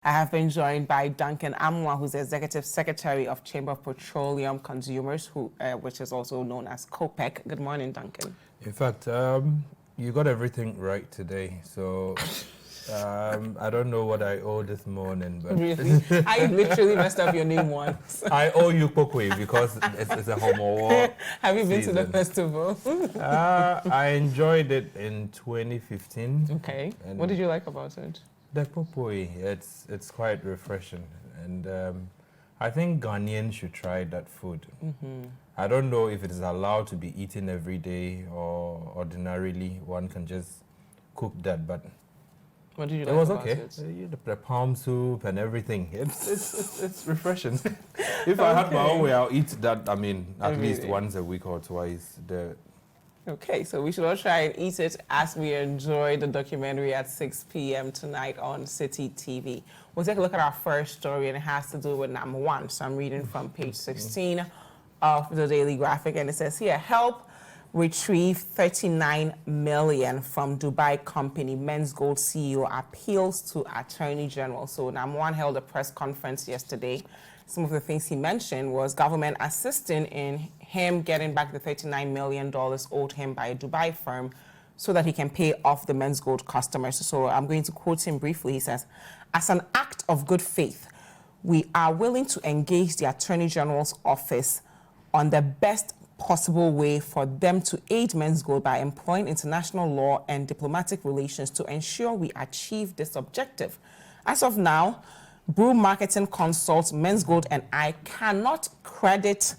I have been joined by Duncan Amwa, who's the Executive Secretary of Chamber of Petroleum Consumers, which is also known as COPEC. Good morning, Duncan. In fact, you got everything right today. So I don't know what I owe this morning, but really, I literally messed up your name once. I owe you Pokwe because it's a homo war. Have you been season. to the festival? I enjoyed it in 2015. Okay. And what did you like about it? The Pokwe, it's quite refreshing, and I think Ghanaians should try that food. I don't know if it is allowed to be eaten every day or ordinarily one can just cook that, but what did you it like was about okay. it? The palm soup and everything. It's refreshing. If I had my own way, I'll eat that. I mean, at least once a week or twice. Okay, so we should all try and eat it as we enjoy the documentary at 6 p.m. tonight on City TV. We'll take a look at our first story, and it has to do with number one. So I'm reading from page 16 of the Daily Graphic, and it says here, help retrieve 39 million from Dubai company. Men's Gold CEO appeals to Attorney General. So number one held a press conference yesterday. Some of the things he mentioned was government assisting in him getting back the $39 million owed him by a Dubai firm so that he can pay off the Men's Gold customers. So I'm going to quote him briefly. He says, as an act of good faith, we are willing to engage the Attorney General's office on the best possible way for them to aid Men's Gold by employing international law and diplomatic relations to ensure we achieve this objective. As of now, Brew Marketing Consult, Men's Gold, and I cannot credit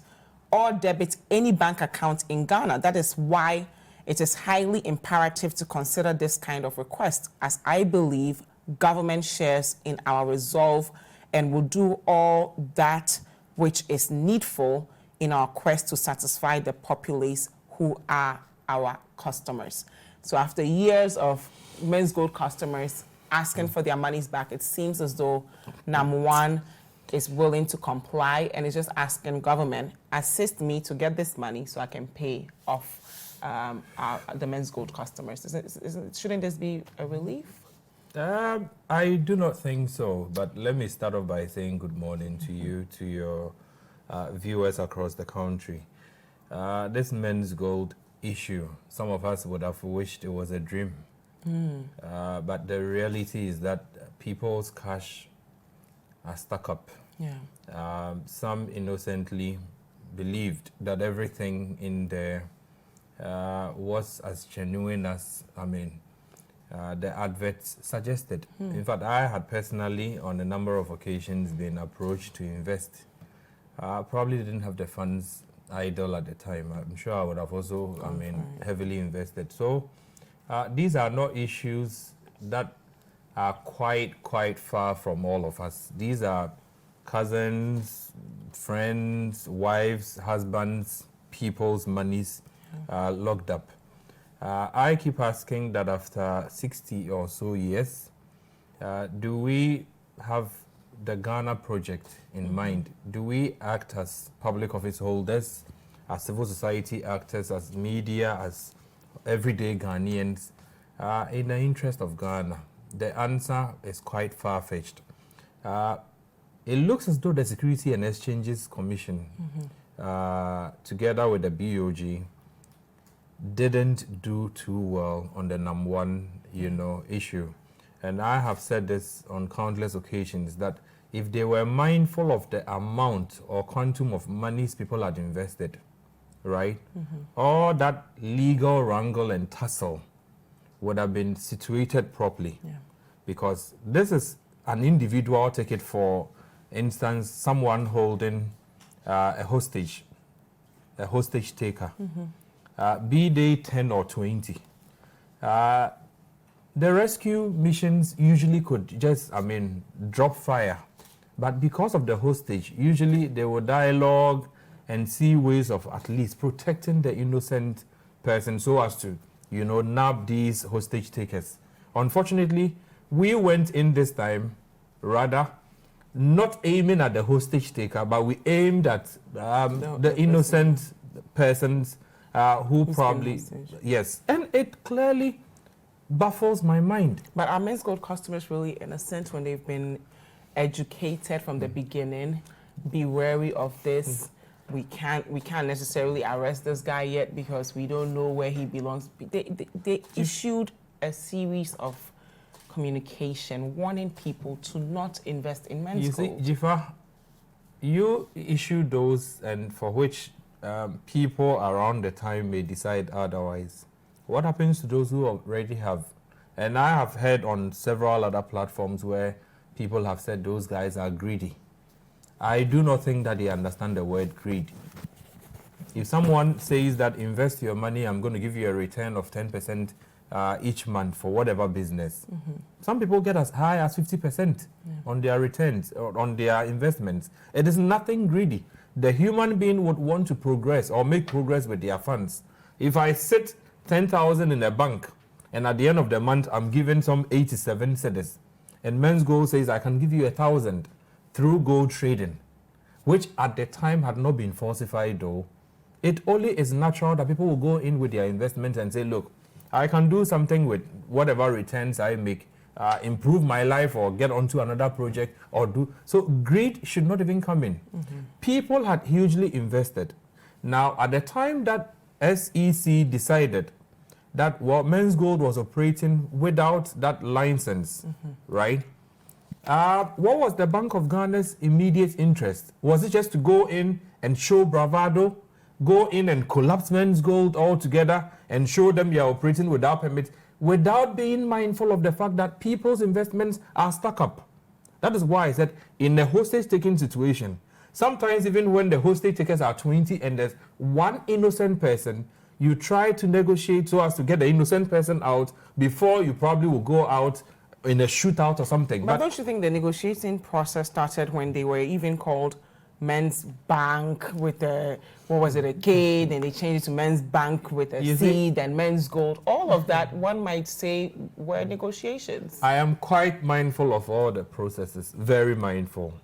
or debit any bank account in Ghana. That is why it is highly imperative to consider this kind of request, as I believe government shares in our resolve and will do all that which is needful in our quest to satisfy the populace who are our customers. So after years of Men's Gold customers asking for their monies back, it seems as though NAM1 is willing to comply and is just asking government, assist me to get this money so I can pay off the Men's Gold customers. Shouldn't this be a relief? I do not think so, but let me start off by saying good morning to you, to your viewers across the country. This Men's Gold issue, some of us would have wished it was a dream. But the reality is that people's cash are stuck up. Yeah. Some innocently believed that everything in there was as genuine as, the adverts suggested. In fact, I had personally, on a number of occasions, been approached to invest. Probably didn't have the funds idle at the time. I'm sure I would have also, heavily invested. So these are not issues that are quite far from all of us. These are cousins, friends, wives, husbands, people's monies locked up. I keep asking that after 60 or so years, do we have the Ghana project in mind? Do we act as public office holders, as civil society actors, as media, as everyday Ghanaians, in the interest of Ghana? The answer is quite far-fetched. It looks as though the Security and Exchanges Commission, together with the BOG, didn't do too well on the NAM1, issue. And I have said this on countless occasions, that if they were mindful of the amount or quantum of monies people had invested, right, all that legal wrangle and tussle would have been situated properly. Yeah. Because this is an individual, take it for instance, someone holding a hostage taker, be they 10 or 20. The rescue missions usually could just, drop fire. But because of the hostage, usually they will dialogue and see ways of at least protecting the innocent person so as to, nab these hostage takers. Unfortunately, we went in this time, rather, not aiming at the hostage taker, but we aimed at the innocent persons who probably, yes. And it clearly baffles my mind. But are Men's Gold customers really innocent when they've been educated from the beginning. Be wary of this. We can't necessarily arrest this guy yet because we don't know where he belongs. They issued a series of communication warning people to not invest in men's gold. You see, Jifa, you issue those, and for which people around the time may decide otherwise. What happens to those who already have? And I have heard on several other platforms where people have said those guys are greedy. I do not think that they understand the word greed. If someone says that invest your money, I'm going to give you a return of 10% each month for whatever business, some people get as high as 50% on their returns or on their investments. It is nothing greedy. The human being would want to progress or make progress with their funds. If I sit 10,000 in a bank and at the end of the month I'm given some 87 cedis, and Men's Gold says I can give you 1,000 through gold trading, which at the time had not been falsified though, it only is natural that people will go in with their investments and say, look, I can do something with whatever returns I make, improve my life or get onto another project or do. So greed should not even come in. People had hugely invested. Now, at the time that SEC decided that Men's Gold was operating without that license, right? What was the Bank of Ghana's immediate interest? Was it just to go in and show bravado, go in and collapse Men's Gold altogether and show them you're operating without permits, without being mindful of the fact that people's investments are stuck up? That is why I said in the hostage-taking situation, sometimes even when the hostage takers are 20 and there's one innocent person, you try to negotiate so as to get the innocent person out before you probably will go out in a shootout or something. But don't you think the negotiating process started when they were even called Men's Bank with a, what was it, a K, then they changed it to Men's Bank with a C, then Men's Gold. All of that, one might say, were negotiations. I am quite mindful of all the processes, very mindful.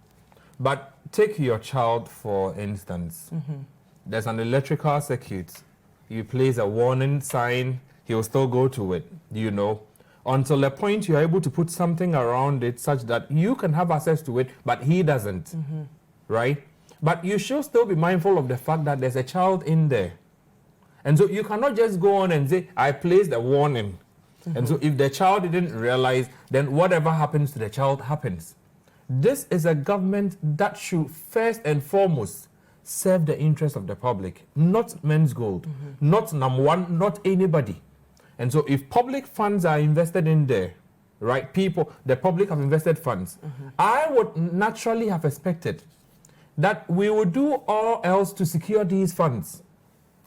But take your child, for instance. There's an electrical circuit. You place a warning sign, he'll still go to it, you know, until the point you're able to put something around it such that you can have access to it, but he doesn't, right? But you should still be mindful of the fact that there's a child in there. And so you cannot just go on and say, I placed a warning. And so if the child didn't realize, then whatever happens to the child happens. This is a government that should first and foremost serve the interest of the public, not Men's Gold, not number one, not anybody. And so if public funds are invested in there, right, the public have invested funds, I would naturally have expected that we would do all else to secure these funds,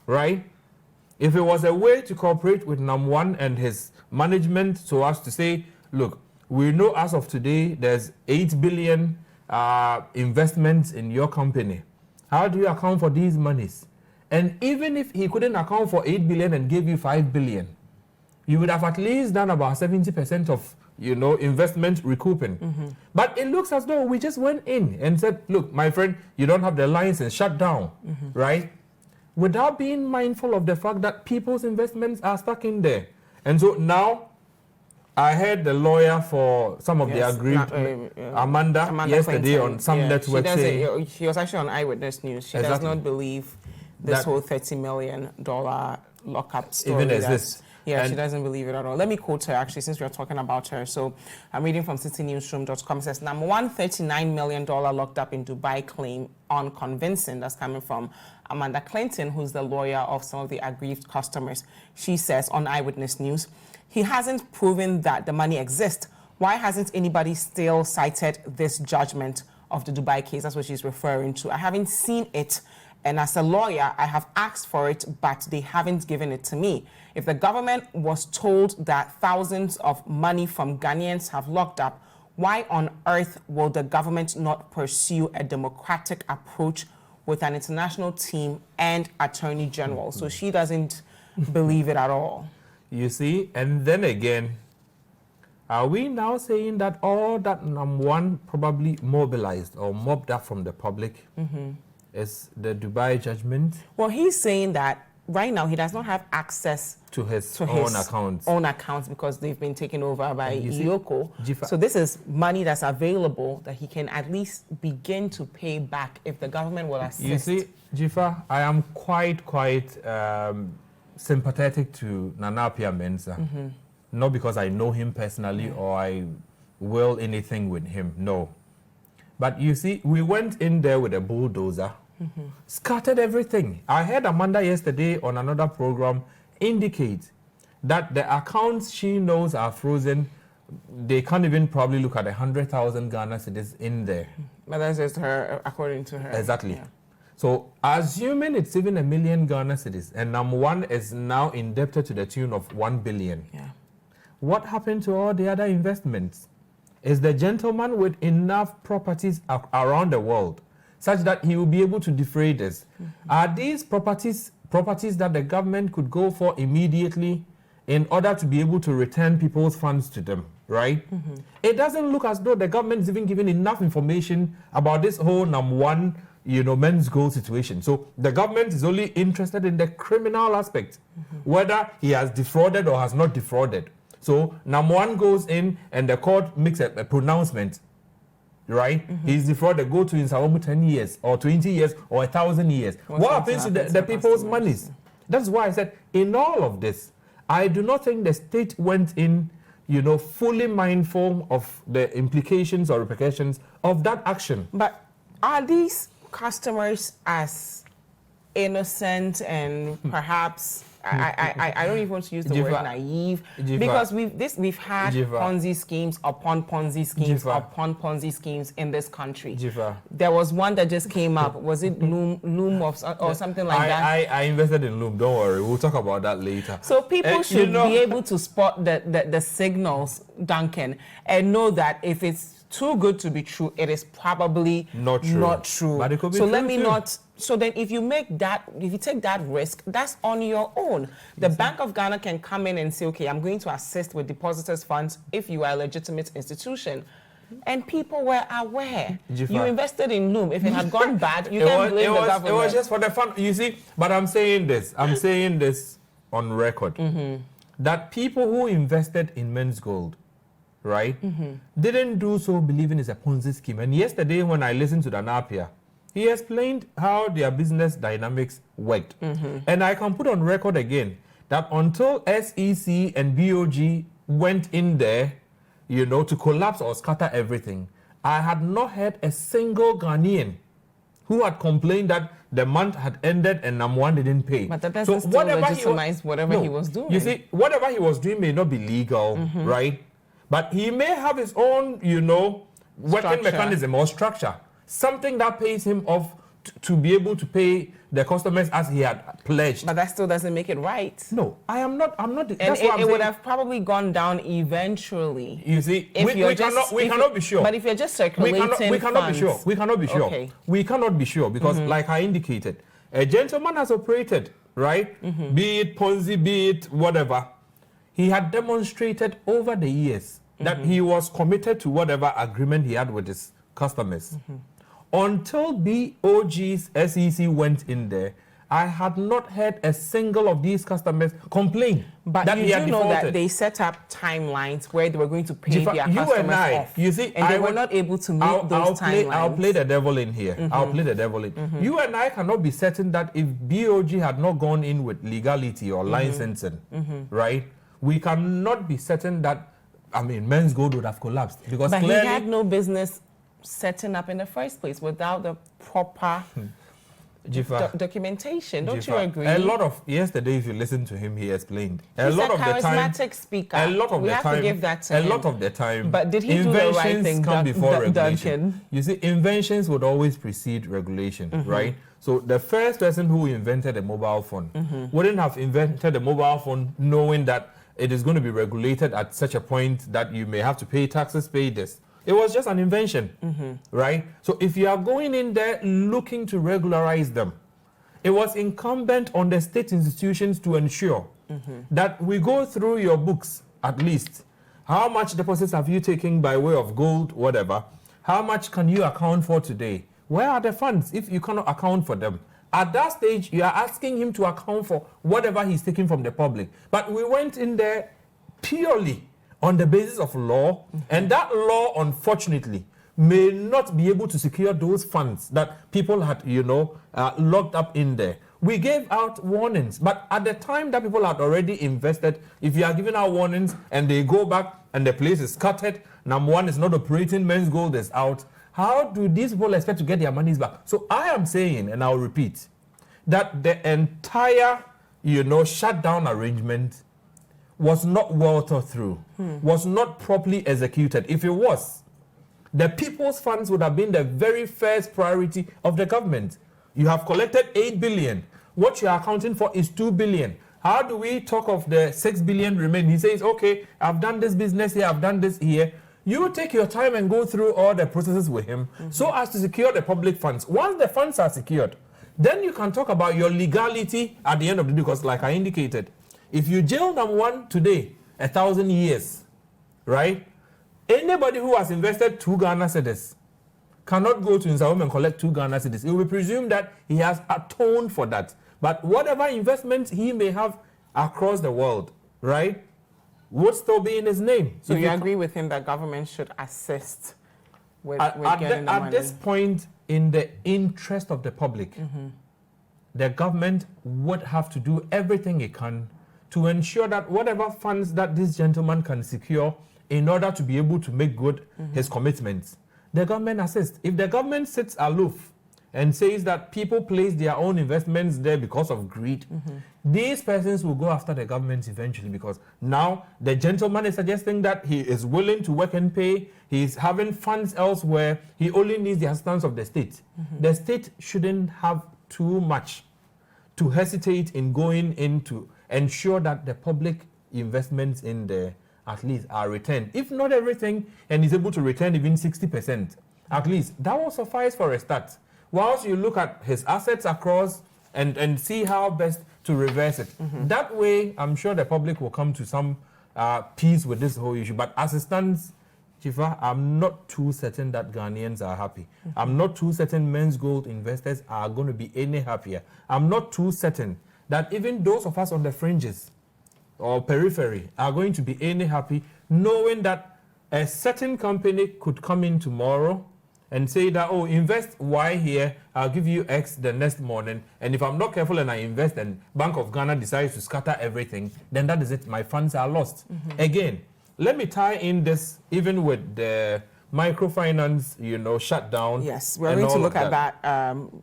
right? If it was a way to cooperate with number one and his management so as to say, look, we know as of today there's 8 billion investments in your company. How do you account for these monies? And even if he couldn't account for 8 billion and gave you 5 billion, you would have at least done about 70% of, you know, investment recouping. But it looks as though we just went in and said, look, my friend, you don't have the license, shut down, right? Without being mindful of the fact that people's investments are stuck in there. And so now, I heard the lawyer for some of the aggrieved, Amanda yesterday Clinton, on some network saying... She was actually on Eyewitness News. She does not believe this whole $30 million lockup story. Even exists. Yeah, she doesn't believe it at all. Let me quote her, actually, since we're talking about her. So I'm reading from citynewsroom.com. It says, number one, $39 million locked up in Dubai claim unconvincing. That's coming from Amanda Clinton, who's the lawyer of some of the aggrieved customers. She says on Eyewitness News, he hasn't proven that the money exists. Why hasn't anybody still cited this judgment of the Dubai case? That's what she's referring to. I haven't seen it. And as a lawyer, I have asked for it, but they haven't given it to me. If the government was told that thousands of money from Ghanaians have locked up, why on earth will the government not pursue a democratic approach with an international team and attorney general? So she doesn't believe it at all. You see, and then again, are we now saying that all that number one probably mobilized or mobbed up from the public is the Dubai judgment? Well, he's saying that right now he does not have access to his own accounts. Own accounts because they've been taken over by Yoko. Jifa, so this is money that's available that he can at least begin to pay back if the government will assist. You see, Jifa, I am quite sympathetic to Nana Appiah Mensah. Not because I know him personally or I will anything with him, no. But you see, we went in there with a bulldozer, scattered everything. I heard Amanda yesterday on another program indicate that the accounts she knows are frozen. They can't even probably look at 100,000 Ghana cedis in there. But that's just her, according to her. Exactly. Yeah. So, assuming it's even 1 million Ghana cedis, and number one is now indebted to the tune of 1 billion. Yeah. What happened to all the other investments? Is the gentleman with enough properties around the world such that he will be able to defray this? Are these properties that the government could go for immediately in order to be able to return people's funds to them, right? It doesn't look as though the government is even giving enough information about this whole number one, men's gold situation. So the government is only interested in the criminal aspect, whether he has defrauded or has not defrauded. So number one goes in and the court makes a pronouncement, right? He's defrauded, go to Insawamu 10 years or 20 years or 1,000 years. What happens to the people's monies? That's why I said, in all of this, I do not think the state went in, fully mindful of the implications or repercussions of that action. But are these customers as innocent and perhaps I don't even want to use the word naive because we've had Ponzi schemes upon Ponzi schemes upon Ponzi schemes in this country. There was one that just came up. Was it Loom or something like that? I invested in Loom. Don't worry, we'll talk about that later. So people should be able to spot the signals, Duncan, and know that if it's too good to be true, it is probably not true. But it could be so true let me too. not. So then, if you take that risk, that's on your own. The Bank of Ghana can come in and say, okay, I'm going to assist with depositors' funds if you are a legitimate institution. And people were aware. You invested in Loom. If it had gone bad, you can't blame the government. It was just for the fun. You see, but I'm saying this on record, that people who invested in men's gold, right, didn't do so believing it's a Ponzi scheme. And yesterday when I listened to Nana Appiah, he explained how their business dynamics worked. And I can put on record again that until SEC and BOG went in there, to collapse or scatter everything, I had not heard a single Ghanaian who had complained that the month had ended and number one didn't pay. But that doesn't still legitimize whatever he was doing. You see, whatever he was doing may not be legal, right? But he may have his own, working mechanism or structure. Something that pays him off to be able to pay the customers as he had pledged. But that still doesn't make it right. No, I'm not. And it would have probably gone down eventually. You see, we cannot be sure. But if you're just circulating we cannot be sure. We cannot be sure. Okay. We cannot be sure because, like I indicated, a gentleman has operated, right? Be it Ponzi, be it whatever. He had demonstrated over the years that he was committed to whatever agreement he had with his customers. Until BOG's SEC went in there, I had not heard a single of these customers complain that he had defaulted. But you know that they set up timelines where they were going to pay their customers off. You see, and they were not able to meet those timelines. I'll play the devil in here. I'll play the devil in. You and I cannot be certain that if BOG had not gone in with legality or licensing, right, we cannot be certain that, men's gold would have collapsed. Because but clearly, he had no business setting up in the first place without the proper documentation. Don't you agree? Yesterday, if you listen to him, he explained. He's a charismatic speaker. A lot of we the have time, to give that to him. A lot of the time. But did he do the right thing? Come before regulation. Duncan? You see, inventions would always precede regulation, right? So the first person who invented a mobile phone wouldn't have invented a mobile phone knowing that it is going to be regulated at such a point that you may have to pay taxes, pay this. It was just an invention, right? So if you are going in there looking to regularize them, it was incumbent on the state institutions to ensure that we go through your books, at least. How much deposits have you taken by way of gold, whatever? How much can you account for today? Where are the funds if you cannot account for them? At that stage, you are asking him to account for whatever he's taking from the public. But we went in there purely on the basis of law, and that law, unfortunately, may not be able to secure those funds that people had, locked up in there. We gave out warnings, but at the time that people had already invested, if you are giving out warnings and they go back and the place is scattered, number one is not operating, men's gold is out, how do these people expect to get their monies back? So I am saying, and I'll repeat, that the entire, shutdown arrangement was not well thought through, was not properly executed. If it was, the people's funds would have been the very first priority of the government. You have collected 8 billion. What you are accounting for is 2 billion. How do we talk of the 6 billion remaining? He says, okay, I've done this business here, I've done this here. You take your time and go through all the processes with him so as to secure the public funds. Once the funds are secured, then you can talk about your legality at the end of the day, because like I indicated, if you jail number one today, 1,000 years, right? Anybody who has invested 2 Ghana cedis cannot go to Nsawam and collect 2 Ghana cedis. It will be presumed that he has atoned for that. But whatever investments he may have across the world, right, would still be in his name. So you agree with him that government should assist with getting the money? At this point, in the interest of the public, the government would have to do everything it can to ensure that whatever funds that this gentleman can secure in order to be able to make good his commitments, the government assists. If the government sits aloof and says that people place their own investments there because of greed, these persons will go after the government eventually, because now the gentleman is suggesting that he is willing to work and pay, he's having funds elsewhere, he only needs the assistance of the state. The state shouldn't have too much to hesitate in going into ensure that the public investments in there at least are returned. If not everything, and is able to return even 60%, at least that will suffice for a start. Whilst you look at his assets across and see how best to reverse it. That way, I'm sure the public will come to some peace with this whole issue. But as it stands, Chifa, I'm not too certain that Ghanaians are happy. I'm not too certain men's gold investors are going to be any happier. I'm not too certain that even those of us on the fringes or periphery are going to be any happy, knowing that a certain company could come in tomorrow and say that, oh, invest Y here, I'll give you X the next morning. And if I'm not careful and I invest and Bank of Ghana decides to scatter everything, then that is it. My funds are lost. Again, let me tie in this even with the microfinance, shutdown. Yes, we're going to look at that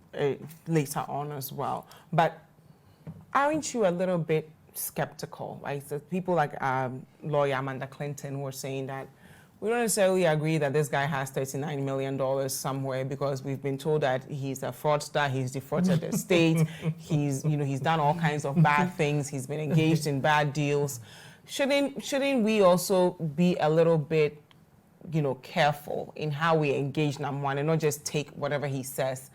later on as well. But aren't you a little bit skeptical? Like so people like lawyer Amanda Clinton were saying that we don't necessarily agree that this guy has $39 million somewhere, because we've been told that he's a fraudster, he's defrauded the state, he's done all kinds of bad things, he's been engaged in bad deals. Shouldn't we also be a little bit, careful in how we engage number one and not just take whatever he says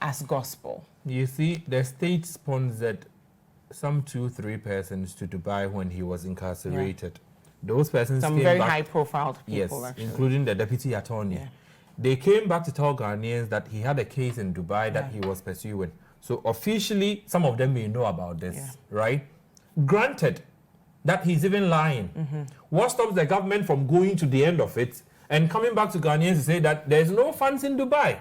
as gospel? You see, the state sponsored some 2-3 persons to Dubai when he was incarcerated. Yeah. Those persons some came very back, high-profile people, yes, actually. Including the deputy attorney. Yeah. They came back to tell Ghanaians that he had a case in Dubai that he was pursuing. So officially, some of them may know about this, right? Granted that he's even lying. What stops the government from going to the end of it and coming back to Ghanaians to say that there's no funds in Dubai?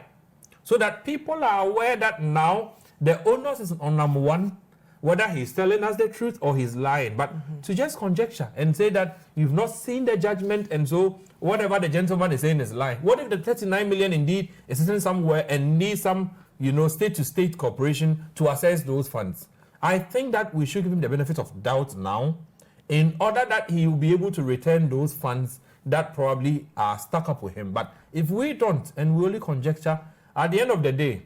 So that people are aware that now the onus is on number one, whether he's telling us the truth or he's lying. But to just conjecture and say that you've not seen the judgment and so whatever the gentleman is saying is lying. What if the 39 million indeed is sitting somewhere and needs some, state-to-state cooperation to access those funds? I think that we should give him the benefit of doubt now in order that he will be able to return those funds that probably are stuck up with him. But if we don't and we only conjecture, at the end of the day,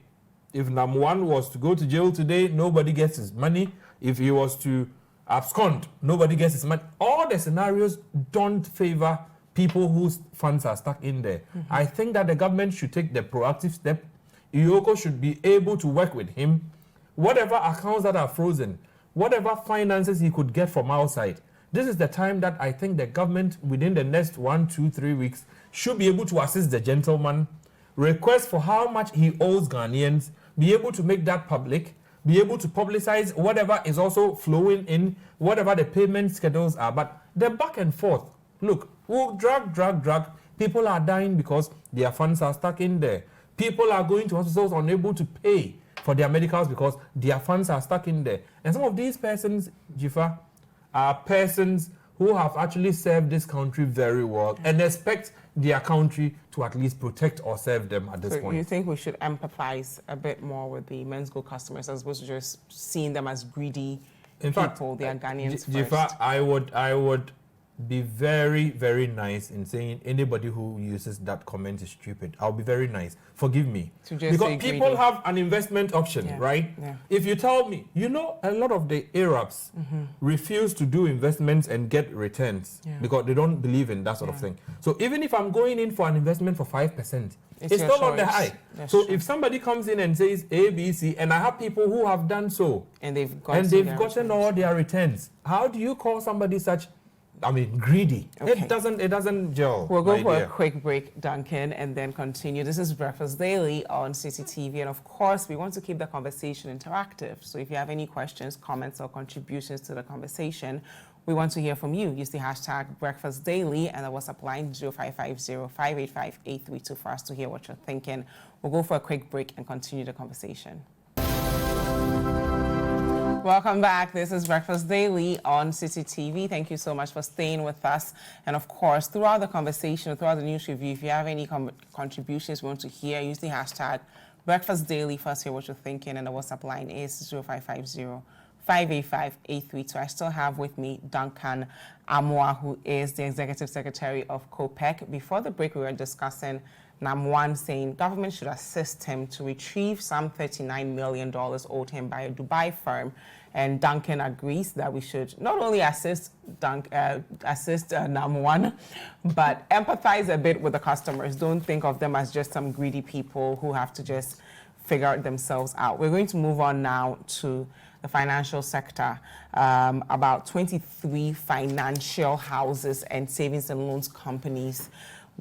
if Namwan was to go to jail today, nobody gets his money. If he was to abscond, nobody gets his money. All the scenarios don't favor people whose funds are stuck in there. I think that the government should take the proactive step. Iyoko should be able to work with him. Whatever accounts that are frozen, whatever finances he could get from outside, this is the time that I think the government, within the next 1, 2, 3 weeks, should be able to assist the gentleman, request for how much he owes Ghanaians, be able to make that public, be able to publicize whatever is also flowing in, whatever the payment schedules are. But the back and forth, look, we'll drag. People are dying because their funds are stuck in there. People are going to hospitals unable to pay for their medicals because their funds are stuck in there. And some of these persons, Jifa, are persons who have actually served this country very well and expect their country to at least protect or serve them at this point. You think we should empathize a bit more with the Men's Gold customers as opposed to just seeing them as greedy people? They are Ghanaians first. Jifa, I would be very, very nice in saying anybody who uses that comment is stupid. I'll be very nice. Forgive me. Because people have an investment option, right? Yeah. If you tell me, a lot of the Arabs refuse to do investments and get returns because they don't believe in that sort of thing. So even if I'm going in for an investment for 5%, it's still on the high. That's so true. If somebody comes in and says A, B, C, and I have people who have done so, and they've gotten all their returns, how do you call somebody such greedy? Okay. It doesn't gel. We'll go for a quick break, Duncan, and then continue. This is Breakfast Daily on City TV, and of course, we want to keep the conversation interactive. So if you have any questions, comments, or contributions to the conversation, we want to hear from you. Use the hashtag Breakfast Daily and the WhatsApp line 0550-585-832 for us to hear what you're thinking. We'll go for a quick break and continue the conversation. Welcome back. This is Breakfast Daily on City TV. Thank you so much for staying with us. And of course, throughout the conversation, throughout the news review, if you have any contributions we want to hear, use the hashtag Breakfast Daily for us to hear what you're thinking. And the WhatsApp line is 0550-585-832. I still have with me Duncan Amoah, who is the Executive Secretary of COPEC. Before the break, we were discussing Nam1 saying government should assist him to retrieve some $39 million owed him by a Dubai firm. And Duncan agrees that we should not only assist Nam1, but empathize a bit with the customers. Don't think of them as just some greedy people who have to just figure themselves out. We're going to move on now to the financial sector. About 23 financial houses and savings and loans companies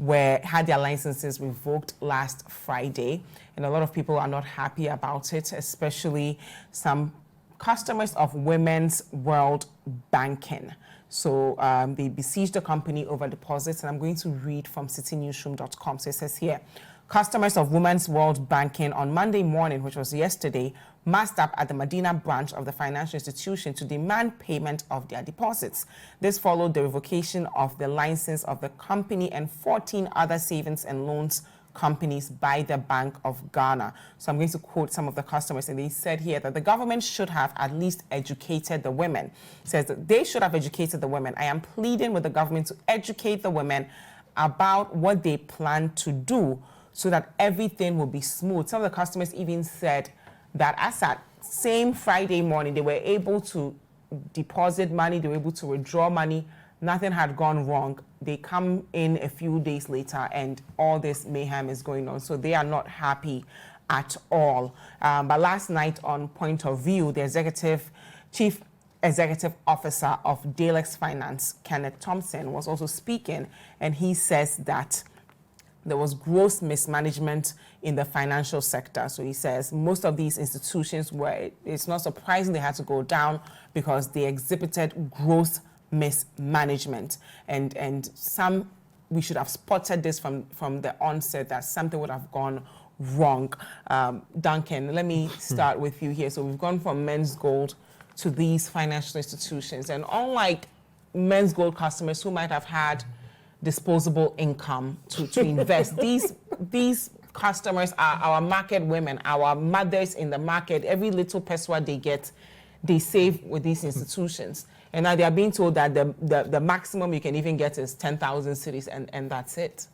had their licenses revoked last Friday, and a lot of people are not happy about it, especially some customers of Women's World Banking. So they besieged the company over deposits, and I'm going to read from citynewsroom.com. So it says here, customers of Women's World Banking on Monday morning, which was yesterday, massed up at the Medina branch of the financial institution to demand payment of their deposits. This followed the revocation of the license of the company and 14 other savings and loans companies by the Bank of Ghana. So I'm going to quote some of the customers, and they said here that the government should have at least educated the women. It says that they should have educated the women. I am pleading with the government to educate the women about what they plan to do so that everything will be smooth. Some of the customers even said that as at same Friday morning, they were able to deposit money, they were able to withdraw money, nothing had gone wrong. They come in a few days later and all this mayhem is going on. So they are not happy at all. But last night on Point of View, the Chief Executive Officer of Dalex Finance, Kenneth Thompson, was also speaking, and he says that there was gross mismanagement in the financial sector. So he says most of these institutions it's not surprising they had to go down because they exhibited gross mismanagement. And we should have spotted this from the onset that something would have gone wrong. Duncan, let me start with you here. So we've gone from Men's Gold to these financial institutions. And unlike Men's Gold customers who might have had disposable income to invest, these customers are our market women, our mothers in the market. Every little peswa they get, they save with these institutions. And now they are being told that the maximum you can even get is 10,000 cedis, and that's it.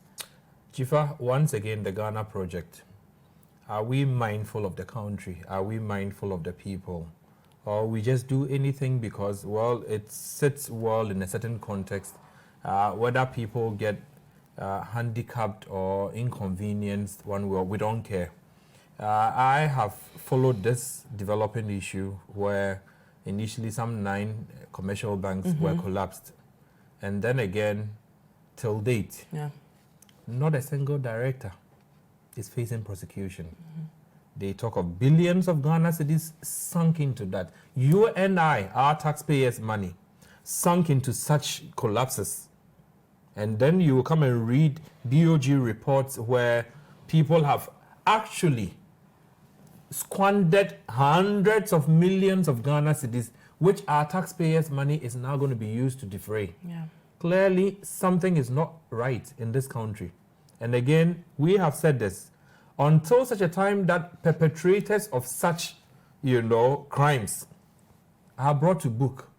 Jifa, once again, the Ghana project. Are we mindful of the country? Are we mindful of the people? Or we just do anything because, well, it sits well in a certain context, whether people get handicapped or inconvenienced, we don't care. I have followed this developing issue where initially some 9 commercial banks were collapsed. And then again, till date, not a single director is facing prosecution. They talk of billions of Ghana cedis sunk into that. You and I, our taxpayers' money, sunk into such collapses. And then you will come and read BOG reports where people have actually squandered hundreds of millions of Ghana cedis, which our taxpayers' money is now going to be used to defray. Yeah. Clearly, something is not right in this country. And again, we have said this. Until such a time that perpetrators of such, crimes are brought to book,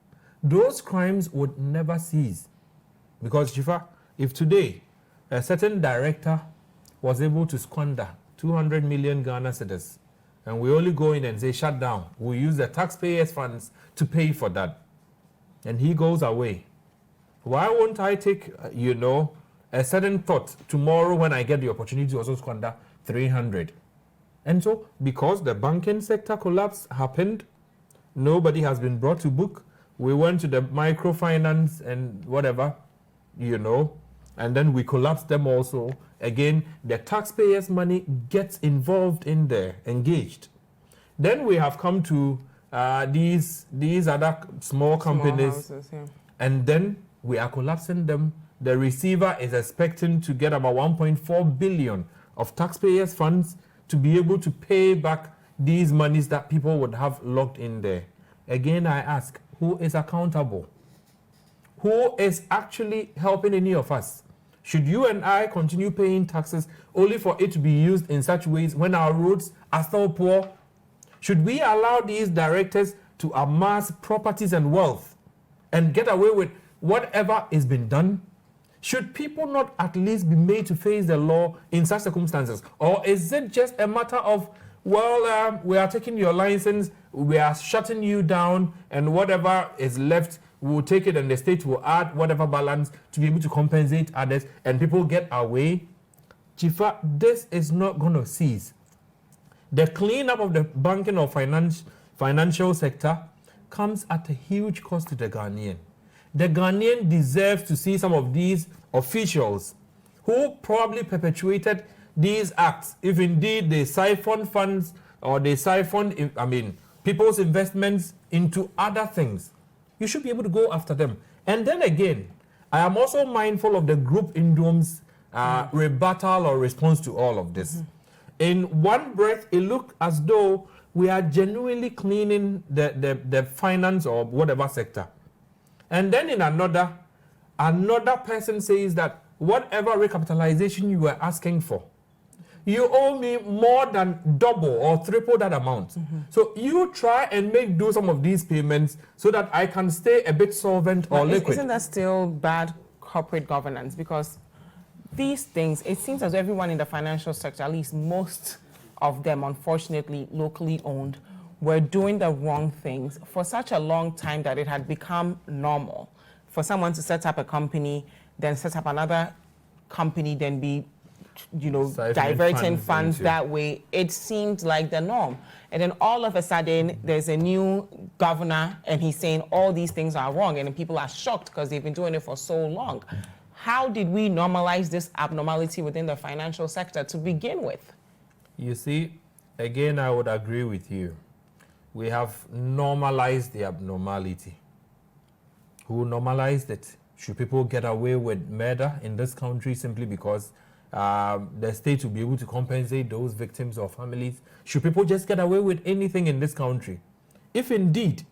those crimes would never cease. Because, Chifa, if today a certain director was able to squander 200 million Ghana cedis, and we only go in and say, shut down, we'll use the taxpayers' funds to pay for that, and he goes away, why won't I take, a certain thought tomorrow when I get the opportunity to also squander 300? And so, because the banking sector collapse happened, nobody has been brought to book. We went to the microfinance and whatever, and then we collapsed them also. Again, the taxpayers' money gets involved in there, engaged. Then we have come to these other small companies, houses, yeah. And then we are collapsing them. The receiver is expecting to get about 1.4 billion of taxpayers' funds to be able to pay back these monies that people would have locked in there. Again, I ask, who is accountable? Who is actually helping any of us? Should you and I continue paying taxes only for it to be used in such ways when our roads are still poor? Should we allow these directors to amass properties and wealth and get away with whatever is being done? Should people not at least be made to face the law in such circumstances? Or is it just a matter of, we are taking your license, we are shutting you down, and whatever is left, we'll take it and the state will add whatever balance to be able to compensate others, and people get away? Chifa, this is not going to cease. The cleanup of the banking or financial sector comes at a huge cost to the Ghanaian. The Ghanaian deserves to see some of these officials who probably perpetuated these acts, if indeed they siphon funds or they siphon, people's investments into other things. You should be able to go after them. And then again, I am also mindful of the Group Indom's rebuttal or response to all of this. In one breath, it looked as though we are genuinely cleaning the finance or whatever sector. And then in another person says that whatever recapitalization you were asking for, you owe me more than double or triple that amount. So you try and do some of these payments so that I can stay a bit solvent or liquid. Isn't that still bad corporate governance? Because these things, it seems as though everyone in the financial sector, at least most of them, unfortunately, locally owned, were doing the wrong things for such a long time that it had become normal for someone to set up a company, then set up another company, then be, diverting funds that way. It seemed like the norm. And then all of a sudden, there's a new governor, and he's saying all these things are wrong, and people are shocked because they've been doing it for so long. How did we normalize this abnormality within the financial sector to begin with? You see, again, I would agree with you. We have normalized the abnormality. Who normalized it? Should people get away with murder in this country simply because the state will be able to compensate those victims or families? Should people just get away with anything in this country? If indeed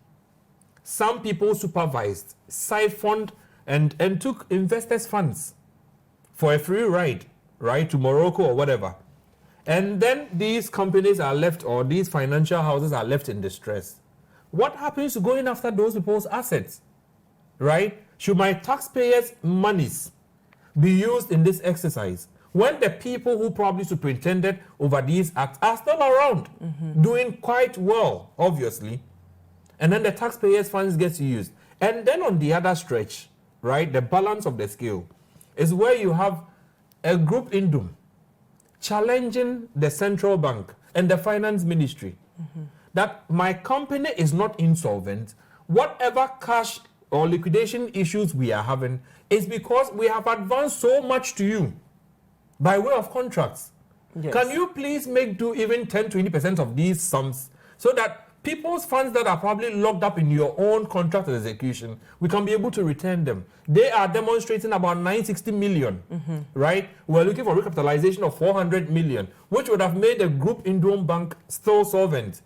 some people supervised, siphoned, and took investors' funds for a free ride to Morocco or whatever, and then these companies are left, or these financial houses are left in distress, what happens to going after those people's assets, right? Should my taxpayers' monies be used in this exercise when the people who probably superintended over these acts are still around, doing quite well, obviously, and then the taxpayers' funds gets used? And then on the other stretch, right, the balance of the scale is where you have a Group Indom challenging the central bank and the finance ministry that my company is not insolvent. Whatever cash or liquidation issues we are having is because we have advanced so much to you by way of contracts. Yes. Can you please make do even 10-20% of these sums so that people's funds that are probably locked up in your own contract execution, we can be able to return them? They are demonstrating about 960 million, right? We're looking for recapitalization of 400 million, which would have made the group Indom Bank still solvent.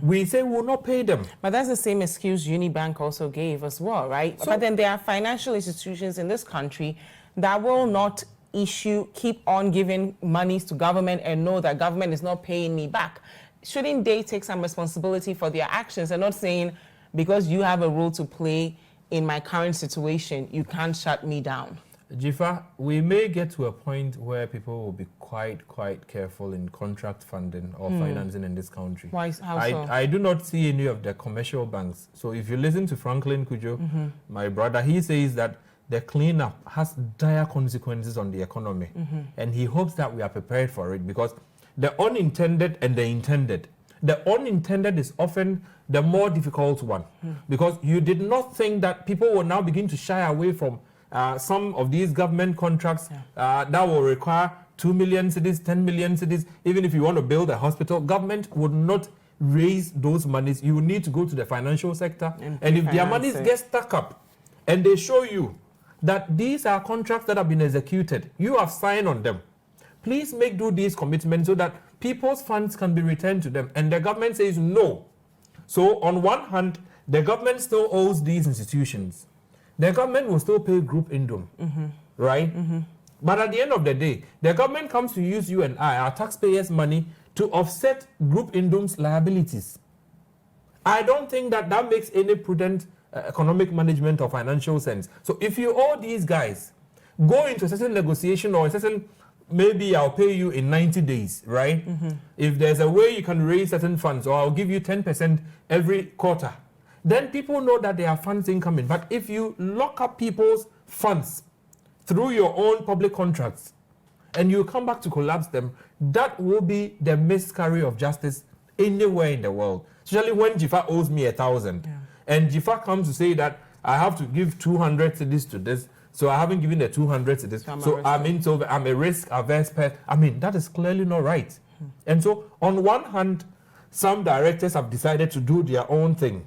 We say we will not pay them. But that's the same excuse Unibank also gave as well, right? But then there are financial institutions in this country that will not keep on giving monies to government and know that government is not paying me back. Shouldn't they take some responsibility for their actions and not saying, because you have a role to play in my current situation, you can't shut me down? Jifa, we may get to a point where people will be quite careful in contract funding or financing in this country. Why? How so? I do not see any of the commercial banks. So if you listen to Franklin Kujo, my brother, he says that the cleanup has dire consequences on the economy. And he hopes that we are prepared for it, because the unintended and the intended. The unintended is often the more difficult one, because you did not think that people will now begin to shy away from some of these government contracts that will require 2 million cedis, 10 million cedis. Even if you want to build a hospital, government would not raise those monies. You will need to go to the financial sector. And if their monies get stuck up and they show you that these are contracts that have been executed, you have signed on them, please make do these commitments so that people's funds can be returned to them. And the government says no. So on one hand, the government still owes these institutions. The government will still pay Group Indom, right? But at the end of the day, the government comes to use you and I, our taxpayers' money, to offset Group Indom's liabilities. I don't think that that makes any prudent economic management or financial sense. So if you owe these guys, go into a certain negotiation or a certain, maybe I'll pay you in 90 days, right? If there's a way you can raise certain funds, or I'll give you 10% every quarter, then people know that there are funds incoming. But if you lock up people's funds through your own public contracts and you come back to collapse them, that will be the miscarriage of justice anywhere in the world. Especially when Jifa owes me 1,000. And Jifa comes to say that I have to give 200 cedis to this, so I haven't given the 200 cedis. So I'm a risk-averse person. I mean, that is clearly not right. And so, on one hand, some directors have decided to do their own thing.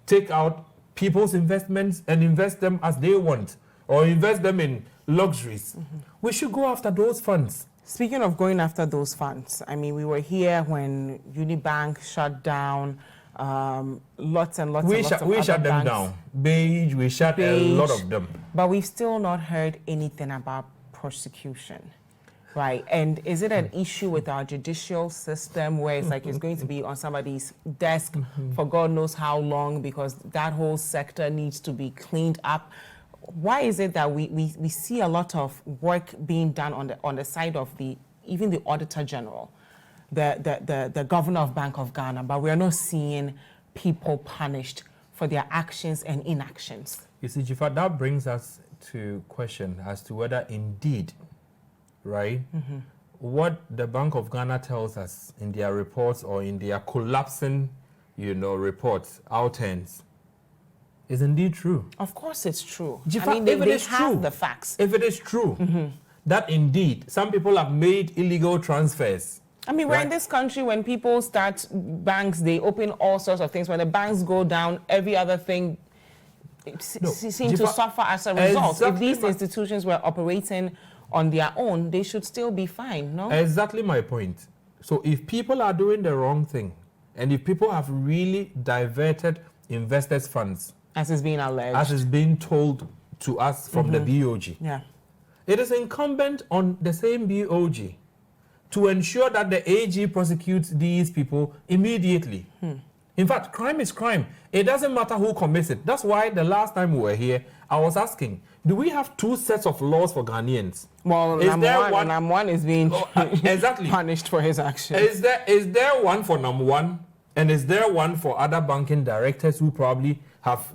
Take out people's investments and invest them as they want, or invest them in luxuries. We should go after those funds. Speaking of going after those funds, I mean, we were here when Unibank shut down lots and lots of We shut them banks. down. We shut a lot of them. But we've still not heard anything about prosecution, right? And is it an issue with our judicial system where it's like it's going to be on somebody's desk for God knows how long, because that whole sector needs to be cleaned up? Why is it that we see a lot of work being done on the side of even the Auditor General, the Governor of Bank of Ghana, but we are not seeing people punished for their actions and inactions? You see, Jifa, that brings us to question as to whether indeed, right, what the Bank of Ghana tells us in their reports or in their collapsing, reports, outends, is indeed true. Of course it's true. Jifa, I mean, they have the facts. If it is true that indeed some people have made illegal transfers. I mean, we're in this country when people start banks, they open all sorts of things. When the banks go down, every other thing seems to suffer as a result. If these institutions were operating on their own, they should still be fine, no? Exactly my point. So if people are doing the wrong thing, and if people have really diverted investors' funds, as is being alleged, as is being told to us from the BOG, it is incumbent on the same BOG to ensure that the AG prosecutes these people immediately. In fact, crime is crime. It doesn't matter who commits it. That's why the last time we were here, I was asking, do we have two sets of laws for Ghanaians? Well, Nam one is being punished for his actions. Is there one for Nam 1, and is there one for other banking directors who probably have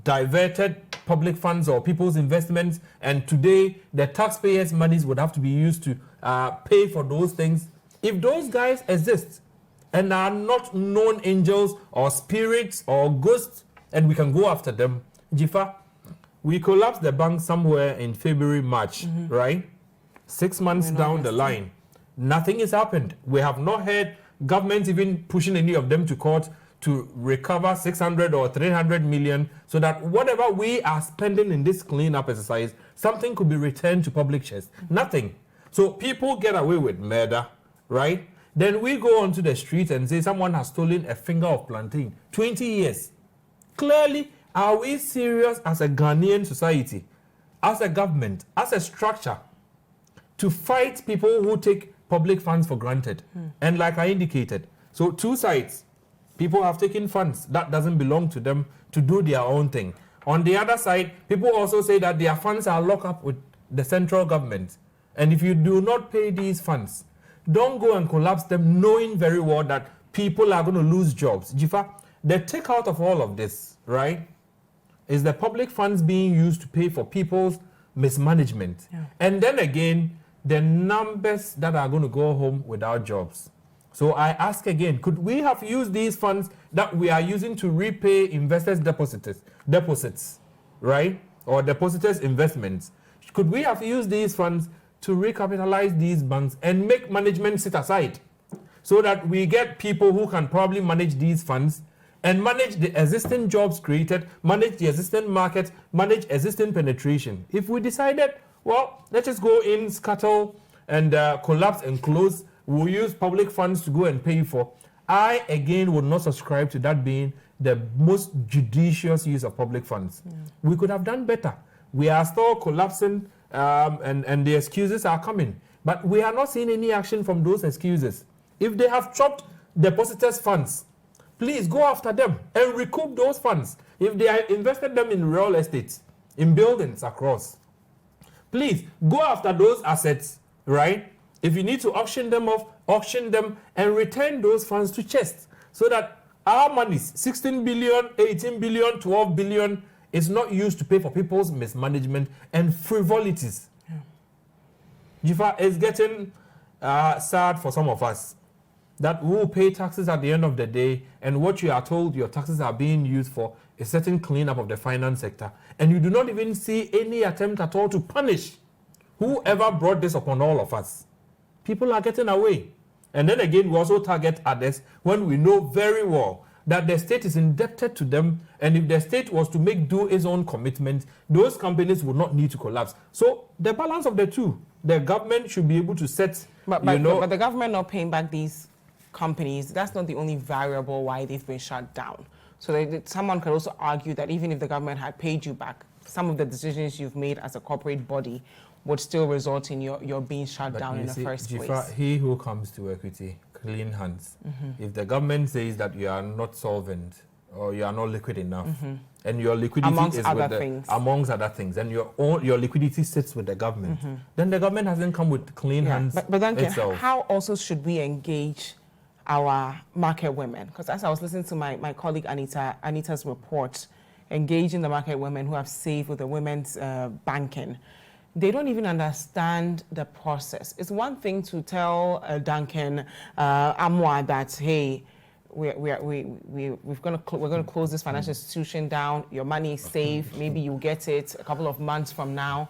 diverted public funds or people's investments, and today the taxpayers' monies would have to be used to pay for those things? If those guys exist and are not known angels or spirits or ghosts, and we can go after them, Jifa, we collapsed the bank somewhere in February, March, right? 6 months down the line, Nothing has happened. We have not heard government even pushing any of them to court to recover 600 or 300 million so that whatever we are spending in this cleanup exercise, something could be returned to public chest. Nothing. So people get away with murder, right? Then we go onto the street and say someone has stolen a finger of plantain. 20 years. Clearly, are we serious as a Ghanaian society, as a government, as a structure, to fight people who take public funds for granted? And like I indicated, so two sides. People have taken funds that doesn't belong to them to do their own thing. On the other side, people also say that their funds are locked up with the central government. And if you do not pay these funds, don't go and collapse them knowing very well that people are going to lose jobs. Jifa, the takeout of all of this, right, is the public funds being used to pay for people's mismanagement. Yeah. And then again, the numbers that are going to go home without jobs. So I ask again, could we have used these funds that we are using to repay investors' deposits, right? Or depositors' investments? Could we have used these funds to recapitalize these banks and make management sit aside so that we get people who can probably manage these funds and manage the existing jobs created, manage the existing market, manage existing penetration? If we decided, well, let's just go in, scuttle, and collapse and close, we'll use public funds to go and pay for. I, again, would not subscribe to that being the most judicious use of public funds. We could have done better. We are still collapsing, and the excuses are coming. But we are not seeing any action from those excuses. If they have chopped depositors' funds, please go after them and recoup those funds. If they have invested them in real estate, in buildings across, please go after those assets, right? If you need to auction them off, auction them and return those funds to chest so that our monies, 16 billion, 18 billion, 12 billion, is not used to pay for people's mismanagement and frivolities. Jifa, it's getting sad for some of us that we will pay taxes at the end of the day, and what you are told your taxes are being used for a certain cleanup of the finance sector, and you do not even see any attempt at all to punish whoever brought this upon all of us. People are getting away. And then again, we also target others when we know very well that the state is indebted to them, and if the state was to make do its own commitment, those companies would not need to collapse. So the balance of the two, the government should be able to set, but the government not paying back these companies, that's not the only variable why they've been shut down. So someone could also argue that even if the government had paid you back, some of the decisions you've made as a corporate body would still result in your being shut down in the first place. He who comes to equity, clean hands. If the government says that you are not solvent or you are not liquid enough, and your liquidity amongst is amongst other things, and your liquidity sits with the government, then the government hasn't come with clean hands. But then itself. How also should we engage our market women? Because as I was listening to my colleague Anita's report, engaging the market women who have saved with the women's banking, they don't even understand the process. It's one thing to tell Duncan Amwa that, hey, we're going to close this financial institution down. Your money is safe. Maybe you'll get it a couple of months from now.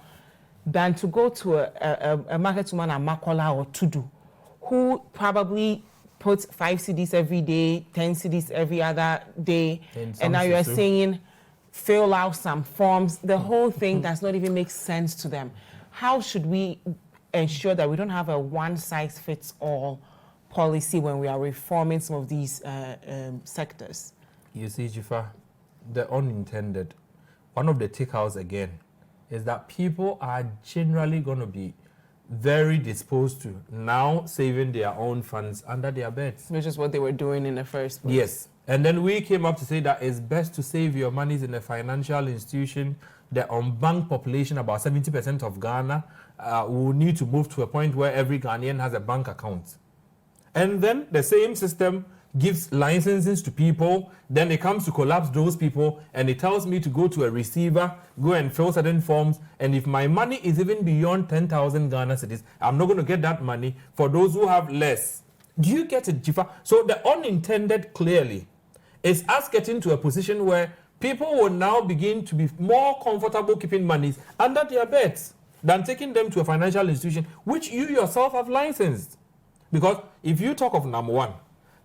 Than to go to a market woman, a Makola or Tudu, who probably puts 5 CDs every day, 10 CDs every other day, and now you're saying, fill out some forms. The whole thing does not even make sense to them. How should we ensure that we don't have a one-size-fits-all policy when we are reforming some of these sectors? You see, Jifa, the unintended, one of the takeouts again, is that people are generally going to be very disposed to now saving their own funds under their beds. Which is what they were doing in the first place. Yes. And then we came up to say that it's best to save your monies in a financial institution. The unbanked population, about 70% of Ghana, will need to move to a point where every Ghanaian has a bank account. And then the same system gives licenses to people. Then it comes to collapse those people, and it tells me to go to a receiver, go and fill certain forms. And if my money is even beyond 10,000 Ghana cedis, I'm not going to get that money for those who have less. Do you get it, Jifa? So the unintended clearly is us getting to a position where people will now begin to be more comfortable keeping monies under their beds than taking them to a financial institution, which you yourself have licensed. Because if you talk of number one,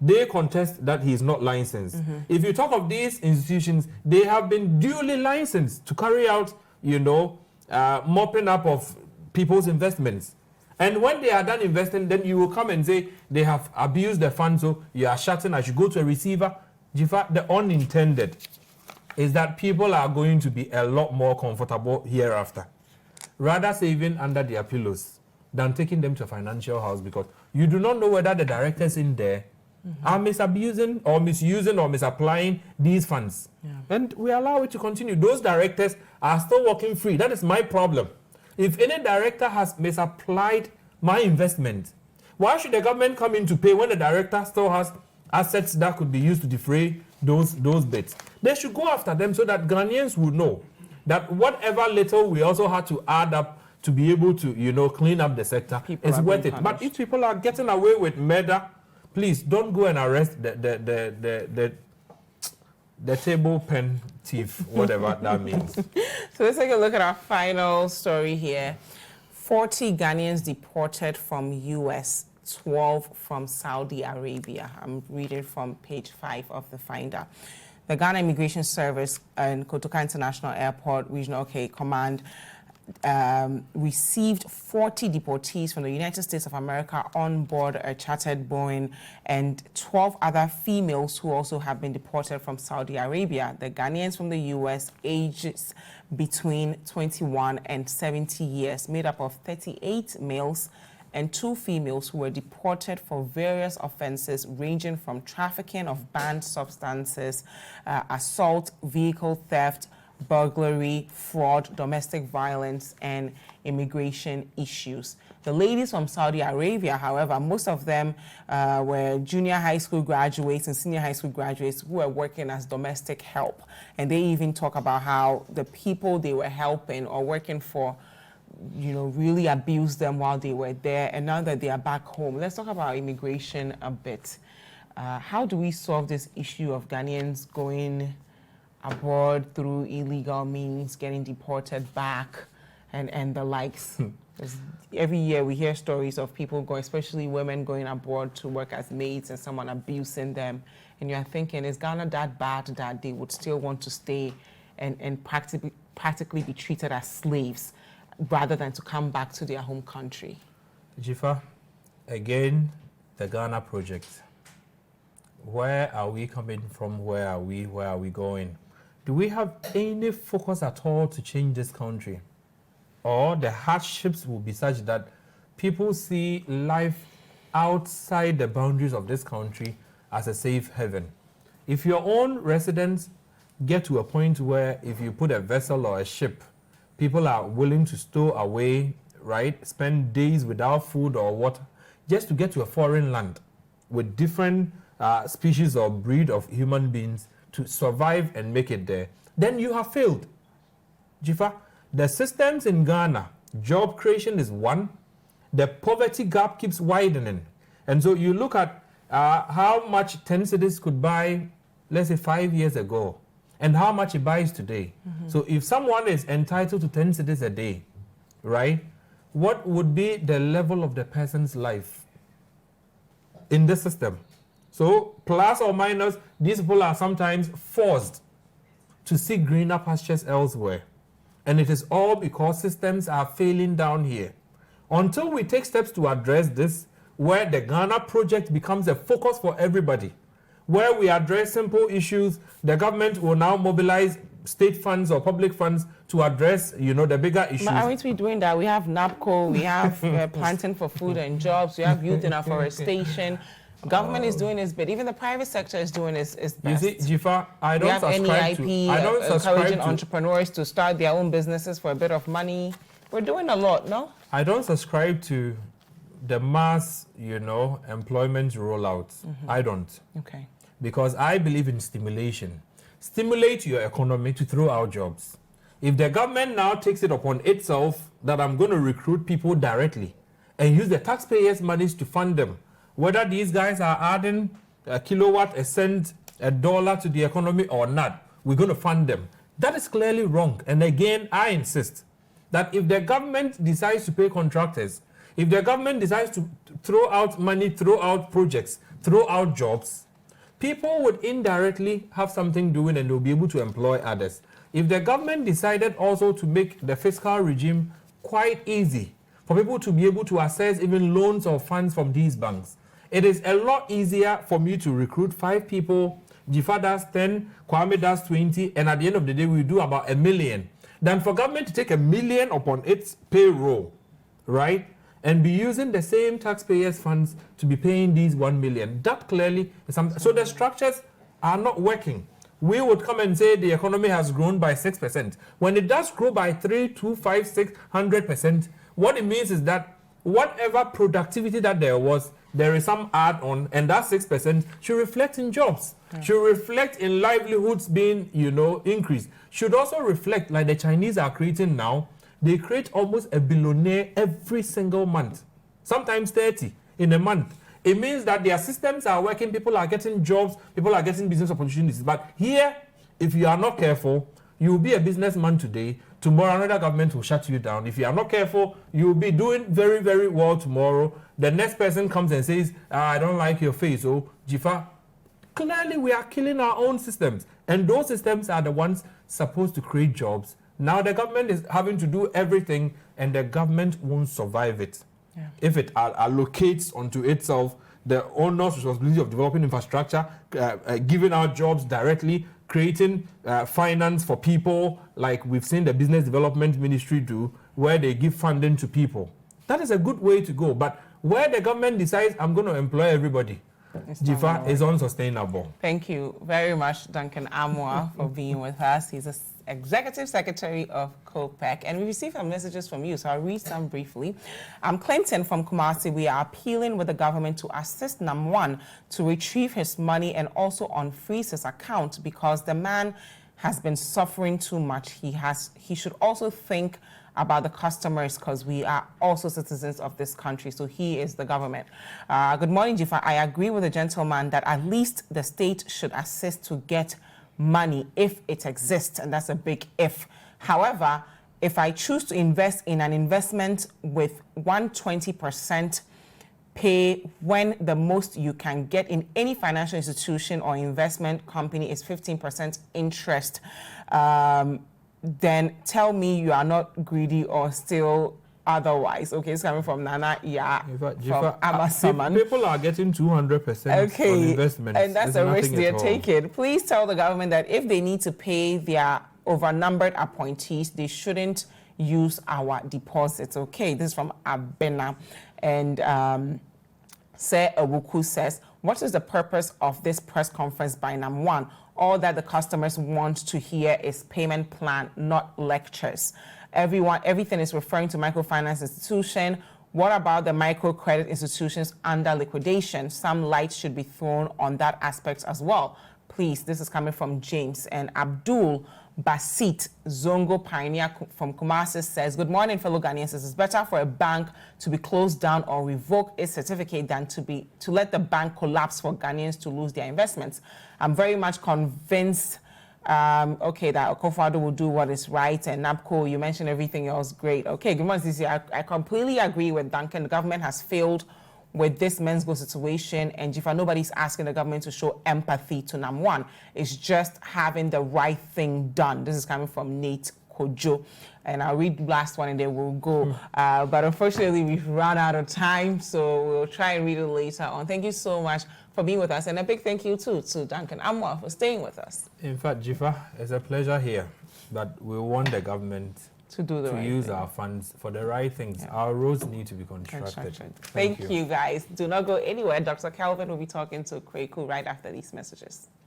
they contest that he is not licensed. If you talk of these institutions, they have been duly licensed to carry out, mopping up of people's investments. And when they are done investing, then you will come and say they have abused the funds, so you are shutting. I should go to a receiver. The unintended is that people are going to be a lot more comfortable hereafter, rather saving under their pillows than taking them to a financial house, because you do not know whether the directors in there are misusing or misapplying these funds. And we allow it to continue. Those directors are still working free. That is my problem. If any director has misapplied my investment, why should the government come in to pay when the director still has assets that could be used to defray those bits? They should go after them so that Ghanaians will know that whatever little we also had to add up to be able to, clean up the sector is worth it. But if people are getting away with murder, please don't go and arrest the table pen thief, whatever that means. So let's take a look at our final story here. 40 Ghanaians deported from US, 12 from Saudi Arabia. I'm reading from page 5 of the Finder. The Ghana Immigration Service and Kotoka International Airport Regional Command received 40 deportees from the United States of America on board a chartered Boeing, and 12 other females who also have been deported from Saudi Arabia. The Ghanaians from the U.S. ages between 21 and 70 years, made up of 38 males and 2 females who were deported for various offenses ranging from trafficking of banned substances, assault, vehicle theft, burglary, fraud, domestic violence, and immigration issues. The ladies from Saudi Arabia, however, most of them were junior high school graduates and senior high school graduates who were working as domestic help. And they even talk about how the people they were helping or working for, really abused them while they were there. And now that they are back home, let's talk about immigration a bit. How do we solve this issue of Ghanaians going abroad through illegal means, getting deported back, and the likes? Every year we hear stories of people going, especially women going abroad to work as maids and someone abusing them. And you're thinking, is Ghana that bad that they would still want to stay and practically be treated as slaves rather than to come back to their home country? Jifa, again, the Ghana project. Where are we coming from? Where are we going? Do we have any focus at all to change this country? Or the hardships will be such that people see life outside the boundaries of this country as a safe haven? If your own residents get to a point where if you put a vessel or a ship, people are willing to stow away, right? Spend days without food or water just to get to a foreign land with different species or breed of human beings to survive and make it there, then you have failed. Jifa, the systems in Ghana, job creation is one, the poverty gap keeps widening. And so you look at how much 10 cities could buy, let's say 5 years ago, and how much it buys today. So if someone is entitled to 10 cities a day, right, what would be the level of the person's life in this system? So plus or minus, these people are sometimes forced to seek greener pastures elsewhere. And it is all because systems are failing down here. Until we take steps to address this, where the Ghana project becomes a focus for everybody, where we address simple issues, the government will now mobilize state funds or public funds to address, the bigger issues. But aren't we doing that? We have NAPCO, we have Planting for Food and Jobs, we have Youth in Afforestation. Government is doing its bit. Even the private sector is doing its best. You see, Jifa, I don't subscribe to... encouraging entrepreneurs to start their own businesses for a bit of money. We're doing a lot, no? I don't subscribe to the mass, employment rollout. I don't. Okay. Because I believe in stimulation. Stimulate your economy to throw out jobs. If the government now takes it upon itself that I'm going to recruit people directly and use the taxpayers' monies to fund them, whether these guys are adding a kilowatt, a cent, a dollar to the economy or not, we're going to fund them. That is clearly wrong. And again, I insist that if the government decides to pay contractors, If the government decides to throw out money, throw out projects, throw out jobs, people would indirectly have something doing and they'll be able to employ others. If the government decided also to make the fiscal regime quite easy for people to be able to access even loans or funds from these banks, it is a lot easier for me to recruit 5 people, Jifa does 10, Kwame does 20, and at the end of the day, we do about 1 million, than for government to take 1 million upon its payroll, right? And be using the same taxpayers' funds to be paying these 1 million. That clearly is something. So the structures are not working. We would come and say the economy has grown by 6%. When it does grow by 3, 2, 5, 6, 100%, what it means is that whatever productivity that there was, there is some add-on, and that 6% should reflect in jobs, should reflect in livelihoods being, increased, should also reflect, like the Chinese are creating now. They create almost a billionaire every single month, sometimes 30 in a month. It means that their systems are working, people are getting jobs, people are getting business opportunities. But here, if you are not careful, you will be a businessman today. Tomorrow, another government will shut you down. If you are not careful, you will be doing very, very well tomorrow. The next person comes and says, I don't like your face. Oh, Jifa. Clearly, we are killing our own systems. And those systems are the ones supposed to create jobs. Now the government is having to do everything, and the government won't survive it. Yeah. If it allocates onto itself the owner's responsibility of developing infrastructure, giving out jobs directly, creating finance for people, like we've seen the Business Development Ministry do, where they give funding to people. That is a good way to go. But where the government decides, I'm going to employ everybody, Jifa, is unsustainable. Thank you very much, Duncan Amoah, for being with us. He's the Executive Secretary of COPEC, and we received some messages from you, so I'll read some briefly. Clinton from Kumasi, we are appealing with the government to assist Nam1 to retrieve his money and also unfreeze his account, because the man has been suffering too much. He should also think about the customers, because we are also citizens of this country, so he is the government. Good morning, Jifa. I agree with the gentleman that at least the state should assist to get money if it exists, and that's a big if. However, if I choose to invest in an investment with 120% pay, when the most you can get in any financial institution or investment company is 15% interest, then tell me you are not greedy or still otherwise. Okay, it's coming from Nana, from Amasaman. People are getting 200% on investments. And that's a risk they're taking. Please tell the government that if they need to pay their overnumbered appointees, they shouldn't use our deposits. Okay, this is from Abena. And Se Awuku says, what is the purpose of this press conference by Nam1? All that the customers want to hear is payment plan, not lectures. Everything is referring to microfinance institution. What about the microcredit institutions under liquidation? Some light should be thrown on that aspect as well. Please, this is coming from James. And Abdul Basit Zongo Pioneer from Kumasi says, good morning, fellow Ghanaians. It is better for a bank to be closed down or revoke its certificate than to let the bank collapse for Ghanaians to lose their investments. I'm very much convinced that Akufo-Addo will do what is right, and NABCO, you mentioned everything else, great. Okay, good morning, Cici. I completely agree with Duncan. The government has failed with this men's go situation, and Jifa, nobody's asking the government to show empathy to Nam1. It's just having the right thing done. This is coming from Nate Kojo. And I'll read the last one and then we'll go. But unfortunately, we've run out of time, so we'll try and read it later on. Thank you so much for being with us. And a big thank you, too, to Duncan Amoah for staying with us. In fact, Jifa, it's a pleasure here. But we want the government to use our funds for the right things. Yeah. Our roads need to be constructed. Thank you, guys. Do not go anywhere. Dr. Calvin will be talking to Kweku right after these messages.